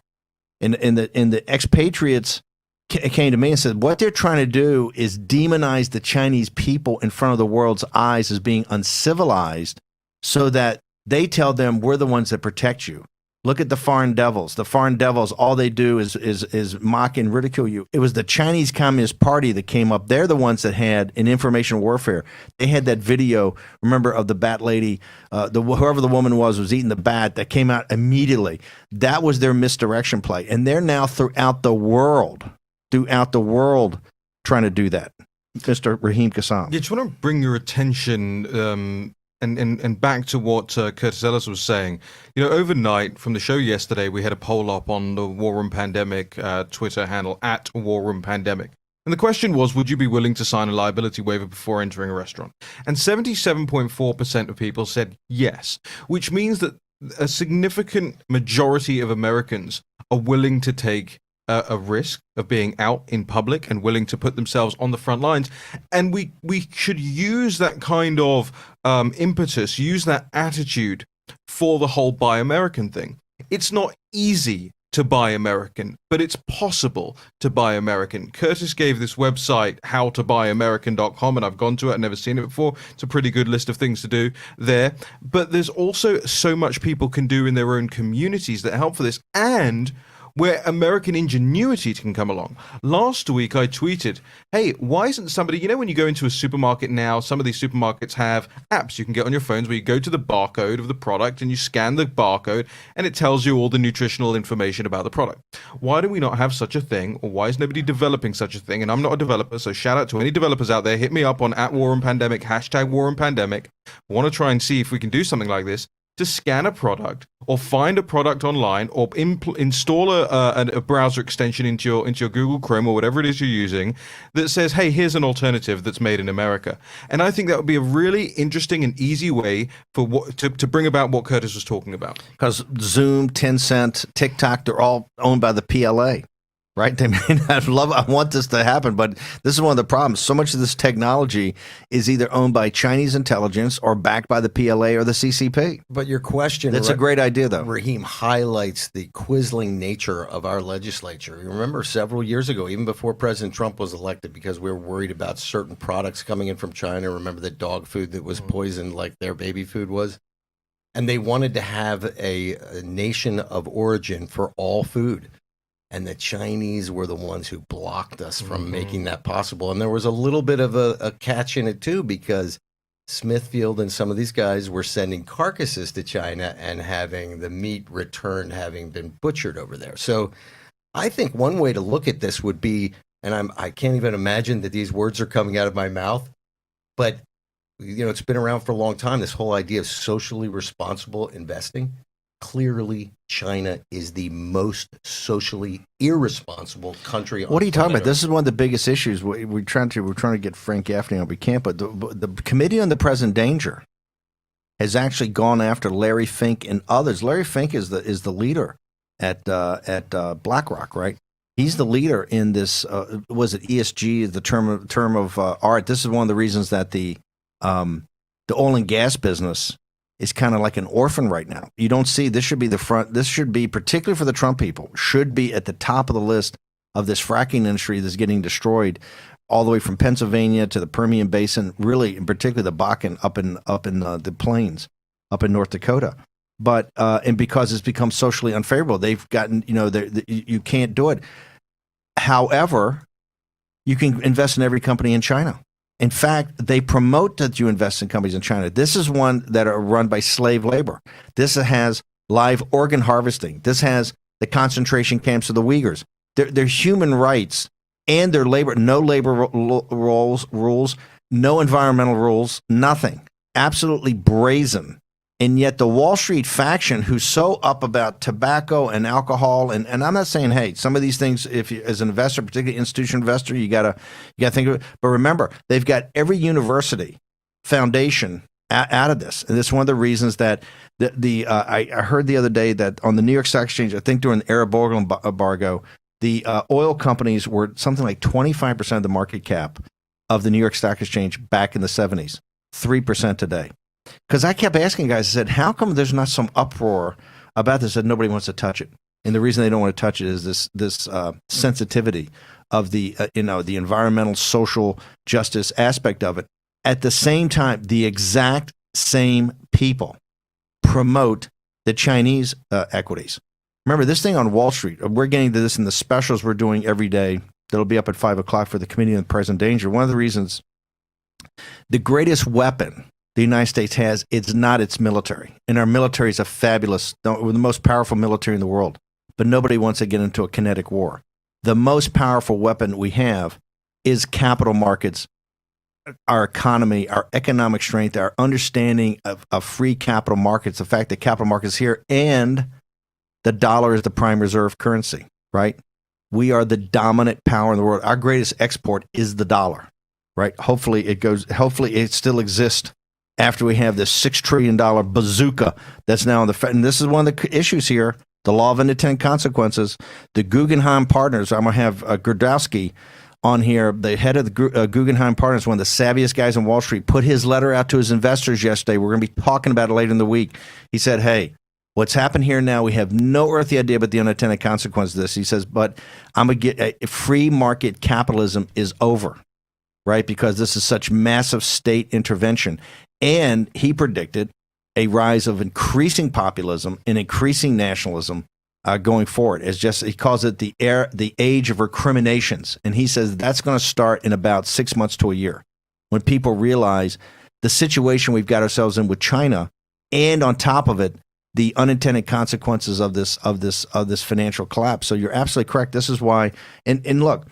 And the expatriates came to me and said, what they're trying to do is demonize the Chinese people in front of the world's eyes as being uncivilized so that they tell them we're the ones that protect you. Look at the foreign devils. The foreign devils, all they do is mock and ridicule you. It was the Chinese Communist Party that came up. They're the ones that had an information warfare. They had that video, remember, of the bat lady, whoever the woman was eating the bat, that came out immediately. That was their misdirection play. And they're now throughout the world trying to do that. Mr. Raheem Kassam. Yeah, just want to bring your attention and back to what Curtis Ellis was saying. Overnight from the show yesterday, we had a poll up on the War Room Pandemic Twitter handle @WarRoomPandemic. And the question was, would you be willing to sign a liability waiver before entering a restaurant? And 77.4% of people said yes, which means that a significant majority of Americans are willing to take a risk of being out in public and willing to put themselves on the front lines. And we should use that kind of impetus, use that attitude for the whole Buy American thing. It's not easy to buy American, but it's possible to buy American. Curtis gave this website, howtobuyamerican.com, and I've gone to it, I've never seen it before. It's a pretty good list of things to do there. But there's also so much people can do in their own communities that help for this, and where American ingenuity can come along. Last week, I tweeted, hey, why isn't somebody, when you go into a supermarket now, some of these supermarkets have apps you can get on your phones where you go to the barcode of the product and you scan the barcode and it tells you all the nutritional information about the product. Why do we not have such a thing, or why is nobody developing such a thing? And I'm not a developer, so shout out to any developers out there. Hit me up on @WarRoomPandemic, #WarRoomPandemic. I want to try and see if we can do something like this, to scan a product or find a product online or install a browser extension into your Google Chrome or whatever it is you're using that says, hey, here's an alternative that's made in America. And I think that would be a really interesting and easy way for to bring about what Curtis was talking about. Because Zoom, Tencent, TikTok, they're all owned by the PLA. right? They may not I want this to happen, but this is one of the problems. So much of this technology is either owned by Chinese intelligence or backed by the PLA or the CCP. But your question, that's a great idea, though. Raheem, highlights the quisling nature of our legislature. You remember several years ago, even before President Trump was elected, because we were worried about certain products coming in from China. Remember the dog food that was poisoned like their baby food was? And they wanted to have a nation of origin for all food. And the Chinese were the ones who blocked us from making that possible. And there was a little bit of a catch in it, too, because Smithfield and some of these guys were sending carcasses to China and having the meat returned, having been butchered over there. So I think one way to look at this would be, and I can't even imagine that these words are coming out of my mouth, but it's been around for a long time, this whole idea of socially responsible investing. Clearly, China is the most socially irresponsible country. What are you talking about? This is one of the biggest issues. We're trying to get Frank Gaffney on. We can't. But the Committee on the Present Danger has actually gone after Larry Fink and others. Larry Fink is the leader at BlackRock, right? He's the leader in this. Was it ESG? The term of art. This is one of the reasons that the oil and gas business is kind of like an orphan right now. You don't see, this should be the front, this should be, particularly for the Trump people, should be at the top of the list of this fracking industry that's getting destroyed all the way from Pennsylvania to the Permian Basin, really, in particular the Bakken up in the plains, up in North Dakota. But, and because it's become socially unfavorable, they've gotten, you can't do it. However, you can invest in every company in China. In fact, they promote that you invest in companies in China. This is one that are run by slave labor. This has live organ harvesting. This has the concentration camps of the Uyghurs. They're human rights and their labor, no labor rules, no environmental rules, nothing. Absolutely brazen. And yet the Wall Street faction, who's so up about tobacco and alcohol, and I'm not saying, hey, some of these things, if you, as an investor, particularly institutional investor, you gotta think of it. But remember, they've got every university foundation out of this, and it's one of the reasons that I heard the other day that on the New York Stock Exchange, I think during the Arab oil embargo, the oil companies were something like 25% of the market cap of the New York Stock Exchange back in the 70s, 3% today. Because I kept asking guys, I said, how come there's not some uproar about this that nobody wants to touch it? And the reason they don't want to touch it is this sensitivity of the the environmental, social justice aspect of it. At the same time, the exact same people promote the Chinese equities. Remember, this thing on Wall Street, we're getting to this in the specials we're doing every day. That'll be up at 5 o'clock for the Committee on the Present Danger. One of the reasons, the greatest weapon the United States has, it's not its military. And our military is we're the most powerful military in the world. But nobody wants to get into a kinetic war. The most powerful weapon we have is capital markets, our economy, our economic strength, our understanding of free capital markets, the fact that capital markets here, and the dollar is the prime reserve currency, right? We are the dominant power in the world. Our greatest export is the dollar, right? Hopefully it still exists after we have this $6 trillion bazooka that's now on the Fed. And this is one of the issues here, the law of unintended consequences. The Guggenheim Partners, I'm going to have Gurdowski on here, the head of the Guggenheim Partners, one of the savviest guys on Wall Street, put his letter out to his investors yesterday. We're going to be talking about it later in the week. He said, hey, what's happened here now, we have no earthly idea about the unintended consequences of this. He says, but I'm going to get free market capitalism is over, right? Because this is such massive state intervention. And he predicted a rise of increasing populism and increasing nationalism going forward. He calls it the age of recriminations. And he says that's going to start in about 6 months to a year, when people realize the situation we've got ourselves in with China, and on top of it, the unintended consequences of this financial collapse. So you're absolutely correct. This is why. And look,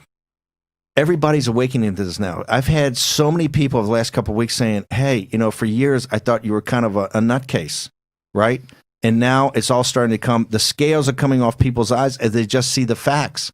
everybody's awakening to this now. I've had so many people over the last couple of weeks saying, hey, for years I thought you were kind of a nutcase, right? And now it's all starting to come, the scales are coming off people's eyes as they just see the facts.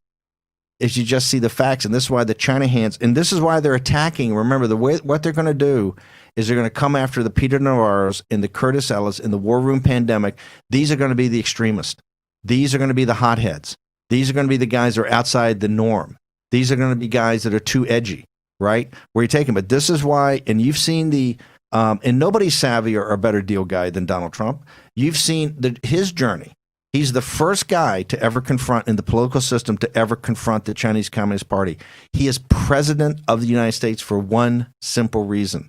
As you just see the facts. And this is why the China hands, and this is why they're attacking. Remember, what they're going to do is they're going to come after the Peter Navarros and the Curtis Ellis in the war room pandemic. These are going to be the extremists. These are going to be the hotheads. These are going to be the guys that are outside the norm. These are going to be guys that are too edgy, right? Where you take them. But this is why, and you've seen and nobody's savvier or a better deal guy than Donald Trump. You've seen his journey. He's the first guy to ever confront in the political system to ever confront the Chinese Communist Party. He is president of the United States for one simple reason: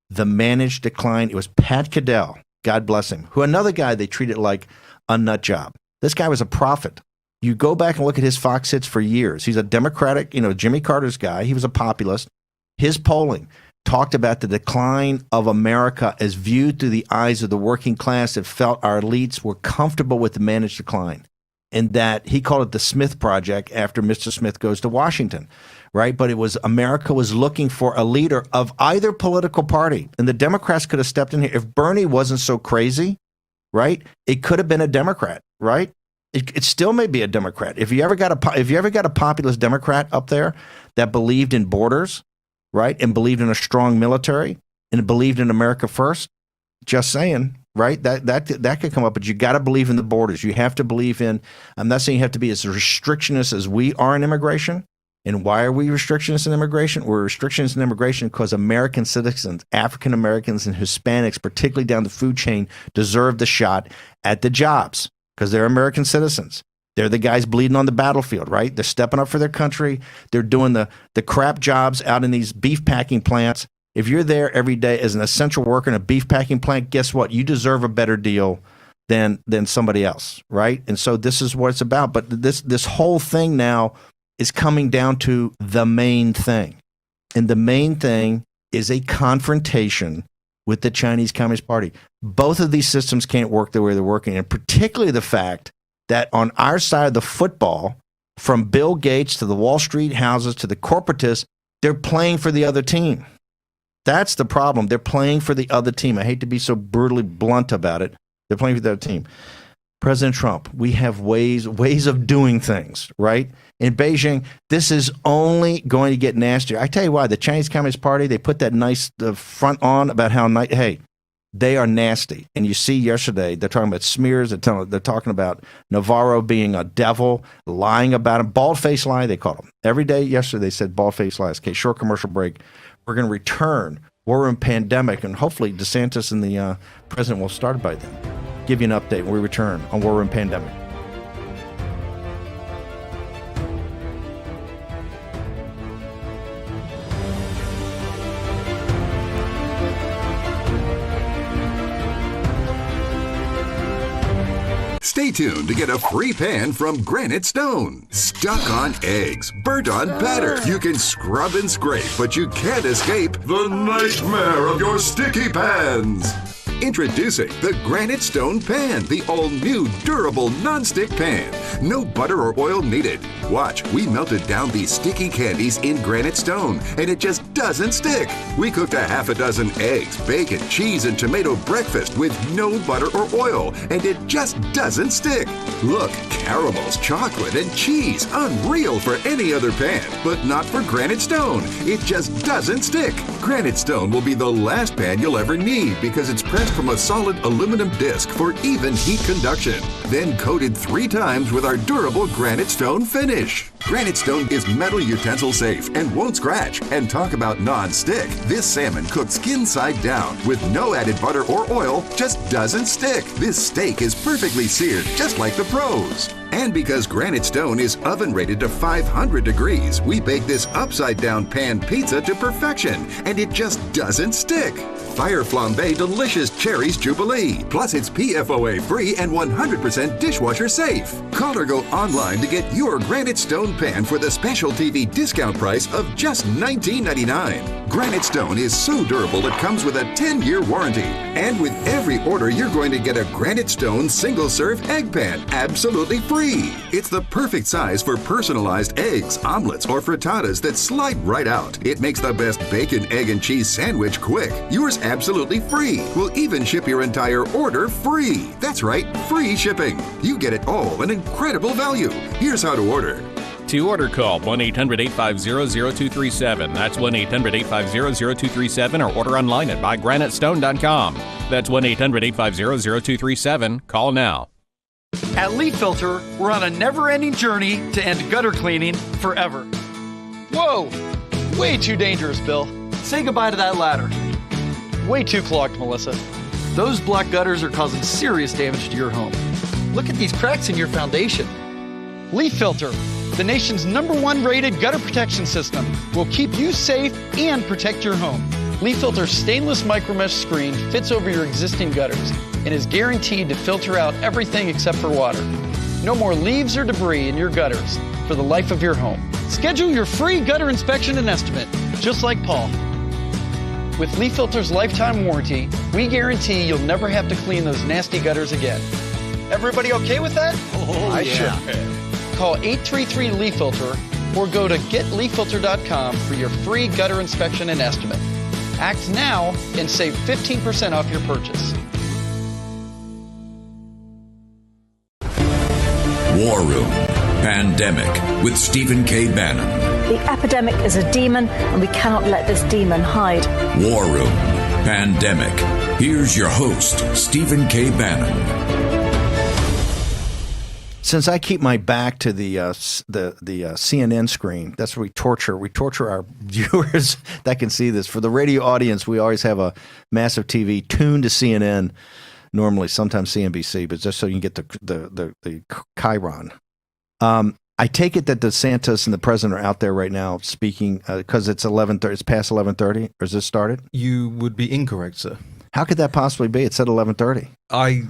the managed decline. It was Pat Caddell, God bless him, who another guy they treated like a nut job. This guy was a prophet. You go back and look at his Fox hits for years. He's a Democratic, Jimmy Carter's guy. He was a populist. His polling talked about the decline of America as viewed through the eyes of the working class that felt our elites were comfortable with the managed decline. And that he called it the Smith Project after Mr. Smith goes to Washington, right? But it was America was looking for a leader of either political party. And the Democrats could have stepped in here. If Bernie wasn't so crazy, right, it could have been a Democrat, right? It still may be a Democrat. If you ever got a populist Democrat up there that believed in borders, right, and believed in a strong military and believed in America first, just saying, right? That could come up, but you got to believe in the borders. You have to believe in. I'm not saying you have to be as restrictionist as we are in immigration. And why are we restrictionists in immigration? We're restrictionists in immigration because American citizens, African Americans, and Hispanics, particularly down the food chain, deserve the shot at the jobs. Because they're American citizens. They're the guys bleeding on the battlefield, right? They're stepping up for their country. They're doing the crap jobs out in these beef packing plants. If you're there every day as an essential worker in a beef packing plant, guess what? You deserve a better deal than somebody else, right? And so this is what it's about. But this whole thing now is coming down to the main thing. And the main thing is a confrontation with the Chinese Communist Party. Both of these systems can't work the way they're working, and particularly the fact that on our side of the football, from Bill Gates to the Wall Street houses to the corporatists, they're playing for the other team. That's the problem. They're playing for the other team. I hate to be so brutally blunt about it. They're playing for the other team. President Trump, we have ways of doing things, right? In Beijing, this is only going to get nastier. I tell you why, the Chinese Communist Party, they put that nice front on about how nice, hey, they are nasty. And you see yesterday, they're talking about smears. They're talking about Navarro being a devil, lying about him. Bald-faced lie, they call him. Every day yesterday, they said bald-faced lies. Okay, short commercial break. We're going to return. We're in pandemic, and hopefully DeSantis and the president will start by then. Give you an update when we return on War Room Pandemic. Stay tuned to get a free pan from Granite Stone. Stuck on eggs, burnt on batter. You can scrub and scrape, but you can't escape the nightmare of your sticky pans. Introducing the Granite Stone Pan, the all-new durable non-stick pan. No butter or oil needed. Watch, we melted down these sticky candies in Granite Stone, and it just doesn't stick. We cooked a half a dozen eggs, bacon, cheese, and tomato breakfast with no butter or oil, and it just doesn't stick. Look, caramels, chocolate, and cheese. Unreal for any other pan, but not for Granite Stone. It just doesn't stick. Granite Stone will be the last pan you'll ever need because it's pressed from a solid aluminum disc for even heat conduction, then coated 3 times with our durable Granite Stone finish. Granite Stone is metal utensil safe and won't scratch. And talk about non-stick. This salmon cooked skin side down with no added butter or oil just doesn't stick. This steak is perfectly seared just like the pros. And because Granite Stone is oven rated to 500 degrees, we bake this upside down pan pizza to perfection, and it just doesn't stick. Fire Flambe Delicious Cherries Jubilee. Plus it's PFOA free and 100% dishwasher safe. Call or go online to get your Granite Stone pan for the special TV discount price of just $19.99. Granite Stone is so durable it comes with a 10-year warranty. And with every order, you're going to get a Granite Stone single-serve egg pan absolutely free. It's the perfect size for personalized eggs, omelets, or frittatas that slide right out. It makes the best bacon, egg, and cheese sandwich quick. Yours absolutely free. We'll even ship your entire order free. That's right, free shipping. You get it all at incredible value. Here's how to order. To order, call 1-800-850-0237. That's 1-800-850-0237, or order online at buygranitestone.com. That's 1-800-850-0237. Call now. At Leaf Filter, we're on a never-ending journey to end gutter cleaning forever. Whoa! Way too dangerous, Bill. Say goodbye to that ladder. Way too clogged, Melissa. Those black gutters are causing serious damage to your home. Look at these cracks in your foundation. Leaf Filter, the nation's #1 rated gutter protection system, will keep you safe and protect your home. Leaf Filter's stainless micromesh screen fits over your existing gutters and is guaranteed to filter out everything except for water. No more leaves or debris in your gutters for the life of your home. Schedule your free gutter inspection and estimate, just like Paul. With Leaf Filter's lifetime warranty, we guarantee you'll never have to clean those nasty gutters again. Everybody okay with that? I should. Call 833-LEAF Filter or go to getleaffilter.com for your free gutter inspection and estimate. Act now and save 15% off your purchase. War Room Pandemic with Stephen K. Bannon. The epidemic is a demon, and we cannot let this demon hide. War Room Pandemic. Here's your host, Stephen K. Bannon. Since I keep my back to the CNN screen, that's where we torture our viewers that can see this. For the radio audience, we always have a massive TV tuned to CNN, normally sometimes CNBC, but just so you can get the chyron. I take it that DeSantis and the president are out there right now speaking because it's 11:30. It's past 11:30, or is this started? You would be incorrect, sir. How could that possibly be? It said 11:30. I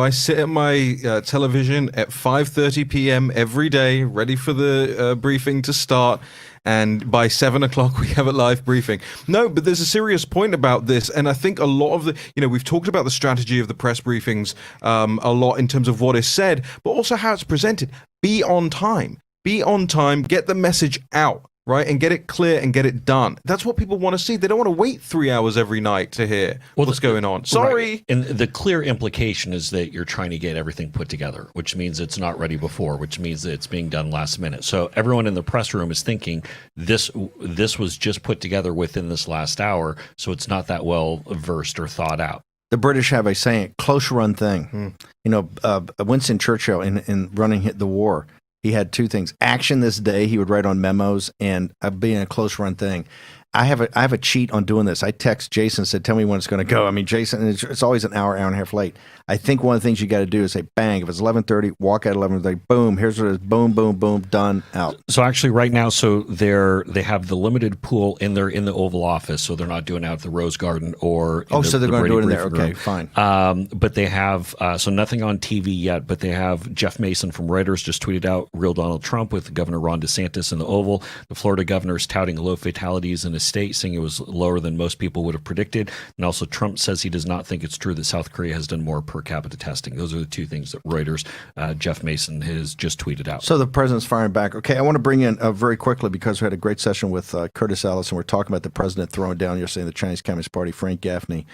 sit at my television at 5:30 p.m. every day, ready for the briefing to start. And by 7 o'clock, we have a live briefing. No, but there's a serious point about this. And I think a lot of we've talked about the strategy of the press briefings a lot in terms of what is said, but also how it's presented. Be on time. Be on time. Get the message out, right? And get it clear and get it done. That's what people want to see. They don't want to wait 3 hours every night to hear what's going on. Sorry. Right. And the clear implication is that you're trying to get everything put together, which means it's not ready before, which means that it's being done last minute. So everyone in the press room is thinking this was just put together within this last hour, so it's not that well versed or thought out. The British have a saying, close run thing. Winston Churchill in running the war, he had two things: action this day, he would write on memos, and being a close run thing. I have a cheat on doing this. I text Jason, said, tell me when it's going to go. I mean, Jason, it's always an hour and a half late. I think one of the things you got to do is say, bang, if it's 11:30, walk at 11:30, boom, here's what it is, boom, boom, boom, done, out. So actually right now, they have the limited pool in the Oval Office, so they're not doing it out at the Rose Garden or so they're going to do it in there. Okay, fine. But they have, so nothing on TV yet, but they have Jeff Mason from Reuters just tweeted out real Donald Trump with Governor Ron DeSantis in the Oval. The Florida governor is touting low fatalities in his state, saying it was lower than most people would have predicted. And also Trump says he does not think it's true that South Korea has done more per capita testing. Those are the two things that Reuters, Jeff Mason has just tweeted out. So the president's firing back. Okay, I want to bring in very quickly, because we had a great session with Curtis Ellis, and we're talking about the president throwing down yesterday the Chinese Communist Party. Frank Gaffney,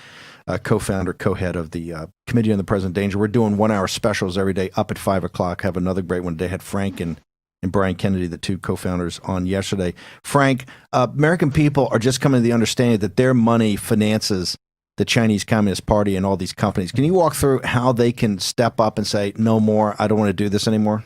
co-founder, co-head of the Committee on the President Danger. We're doing 1 hour specials every day up at 5 o'clock. Have another great one today. Had Frank and Brian Kennedy, the two co-founders, on yesterday. Frank, American people are just coming to the understanding that their money finances the Chinese Communist Party and all these companies. Can you walk through how they can step up and say, no more, I don't want to do this anymore?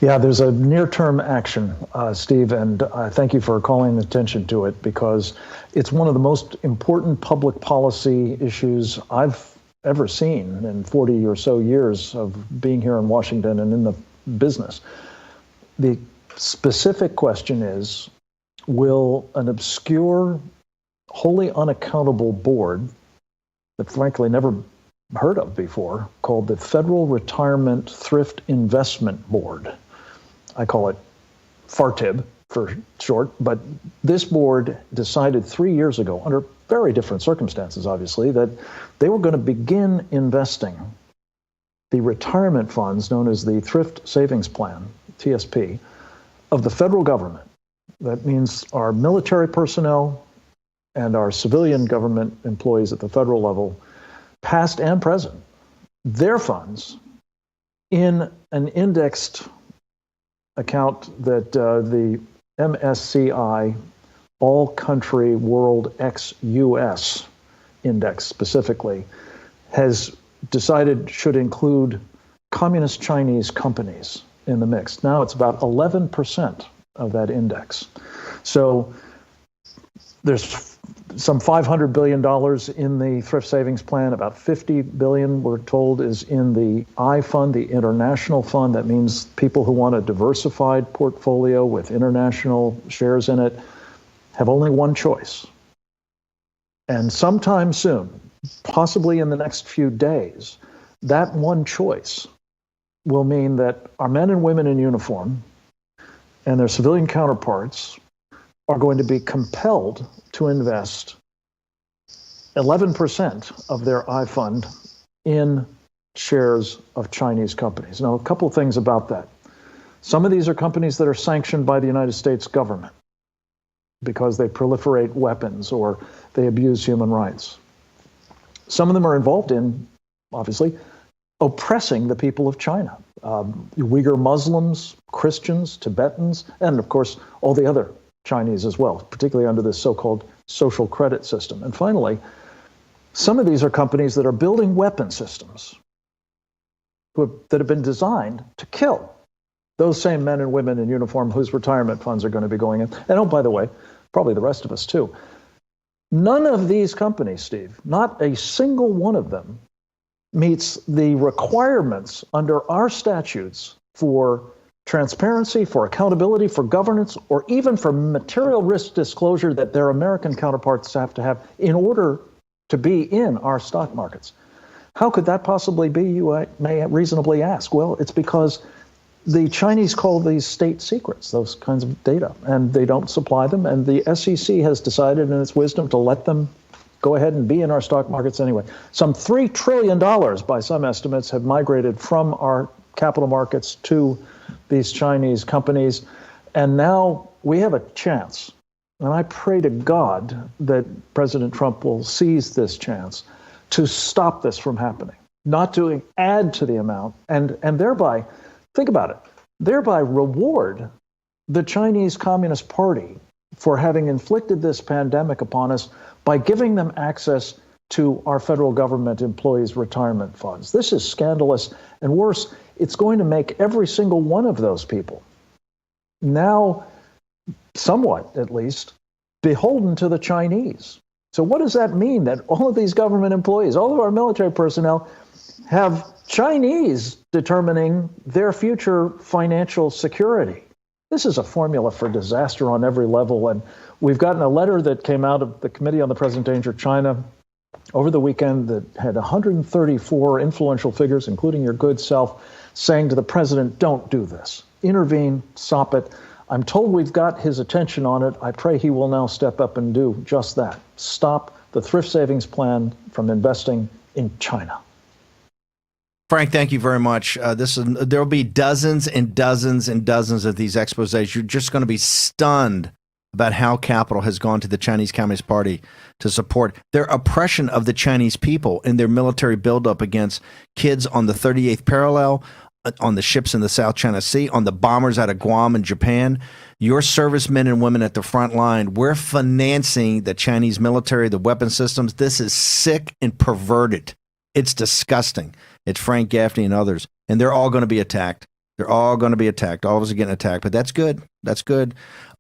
Yeah, there's a near-term action, Steve, and thank you for calling attention to it, because it's one of the most important public policy issues I've ever seen in 40 or so years of being here in Washington and in the business. The specific question is, will an obscure, wholly unaccountable board that frankly never heard of before, called the Federal Retirement Thrift Investment Board, I call it FARTIB for short, but this board decided 3 years ago, under very different circumstances obviously, that they were going to begin investing the retirement funds known as the Thrift Savings Plan, TSP, of the federal government. That means our military personnel and our civilian government employees at the federal level, past and present, their funds in an indexed account that the MSCI All Country World ex-US index specifically has decided should include communist Chinese companies in the mix. Now it's about 11% of that index. So there's some $500 billion in the thrift savings plan. About $50 billion, we're told, is in the I fund, the international fund. That means people who want a diversified portfolio with international shares in it have only one choice. And sometime soon, possibly in the next few days, that one choice will mean that our men and women in uniform and their civilian counterparts are going to be compelled to invest 11% of their I fund in shares of Chinese companies. Now, a couple of things about that. Some of these are companies that are sanctioned by the United States government because they proliferate weapons or they abuse human rights. Some of them are involved in, obviously, oppressing the people of China. Uyghur Muslims, Christians, Tibetans, and of course, all the other Chinese as well, particularly under this so-called social credit system. And finally, some of these are companies that are building weapon systems that have been designed to kill those same men and women in uniform whose retirement funds are going to be going in. And oh, by the way, probably the rest of us too. None of these companies, Steve, not a single one of them, meets the requirements under our statutes for transparency, for accountability, for governance, or even for material risk disclosure that their American counterparts have to have in order to be in our stock markets. How could that possibly be, you may reasonably ask? Well, it's because the Chinese call these state secrets, those kinds of data, and they don't supply them, and the SEC has decided in its wisdom to let them go ahead and be in our stock markets anyway. Some $3 trillion, by some estimates, have migrated from our capital markets to these Chinese companies, and now we have a chance, and I pray to God that President Trump will seize this chance to stop this from happening, not to add to the amount, and thereby, think about it, thereby reward the Chinese Communist Party for having inflicted this pandemic upon us by giving them access to our federal government employees' retirement funds. This is scandalous, and worse, it's going to make every single one of those people now, somewhat at least, beholden to the Chinese. So what does that mean? That all of these government employees, all of our military personnel, have Chinese determining their future financial security. This is a formula for disaster on every level, and we've gotten a letter that came out of the Committee on the Present Danger China over the weekend that had 134 influential figures, including your good self, saying to the president, don't do this. Intervene, stop it. I'm told we've got his attention on it. I pray he will now step up and do just that. Stop the thrift savings plan from investing in China. Frank, thank you very much. There will be dozens and dozens and dozens of these exposés. You're just going to be stunned about how capital has gone to the Chinese Communist Party to support their oppression of the Chinese people in their military buildup against kids on the 38th parallel, on the ships in the South China Sea, on the bombers out of Guam and Japan. Your servicemen and women at the front line, we're financing the Chinese military, the weapon systems. This is sick and perverted. It's disgusting. It's Frank Gaffney and others. And they're all going to be attacked. They're all going to be attacked. All of us are getting attacked. But that's good. That's good.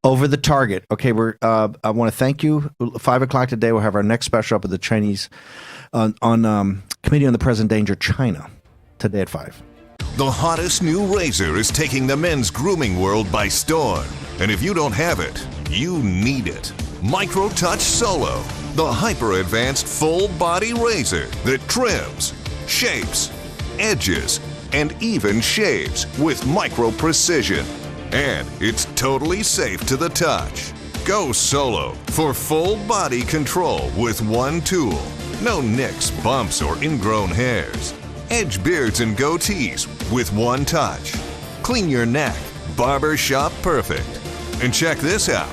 Over the target. Okay, I want to thank you. 5 o'clock today, we'll have our next special up with the Chinese on Committee on the Present Danger China today at 5. The hottest new razor is taking the men's grooming world by storm. And if you don't have it, you need it. Micro Touch Solo, the hyper-advanced full-body razor that trims, shapes, edges, and even shaves with micro precision. And it's totally safe to the touch. Go solo for full body control with one tool. No nicks, bumps, or ingrown hairs. Edge beards and goatees with one touch. Clean your neck, barber shop perfect. And check this out.